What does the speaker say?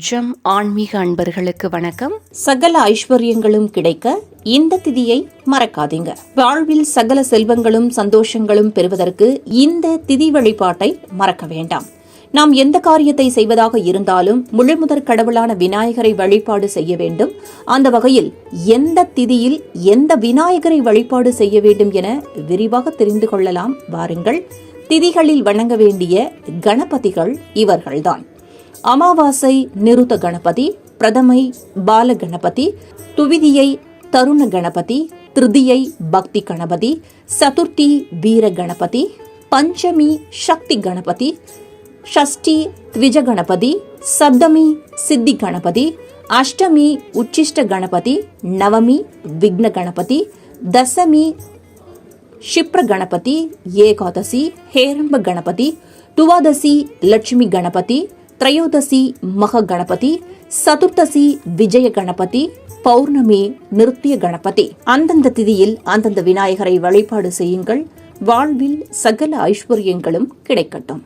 ஜம் ஆன்மீக அன்பர்களுக்கு வணக்கம். சகல ஐஸ்வர்யங்களும் கிடைக்க இந்த திதியை மறக்காதீங்க. வாழ்வில் சகல செல்வங்களும் சந்தோஷங்களும் பெறுவதற்கு இந்த திதி வழிபாட்டை மறக்க வேண்டாம். நாம் எந்த காரியத்தை செய்வதாக இருந்தாலும் முழுமுதற் கடவுளான விநாயகரை வழிபாடு செய்ய வேண்டும். அந்த வகையில் எந்த திதியில் எந்த விநாயகரை வழிபாடு செய்ய வேண்டும் என விரிவாக தெரிந்து கொள்ளலாம். வாருங்கள். திதிகளில் வணங்க வேண்டிய கணபதிகள் இவர்கள்தான். அமாவாசை நிருத்த கணபதி, பிரதமை பால கணபதி, துவிதியை தருண கணபதி, திருதியை பக்தி கணபதி, சதுர்த்தி வீர கணபதி, பஞ்சமி சக்தி கணபதி, ஷஷ்டி த்விஜ கணபதி, சப்தமி சித்தி கணபதி, அஷ்டமி உச்சிஷ்ட கணபதி, நவமி விக்ன கணபதி, தசமி ஷிப்ர கணபதி, ஏகாதசி ஹேரம்ப கணபதி, துவாதசி லட்சுமி கணபதி, திரையோதசி மக கணபதி, சதுர்த்தசி விஜய கணபதி, பௌர்ணமி நிருத்திய கணபதி. அந்தந்த திதியில் அந்தந்த விநாயகரை வழிபாடு செய்யுங்கள். வாழ்வில் சகல ஐஸ்வர்யங்களும் கிடைக்கட்டும்.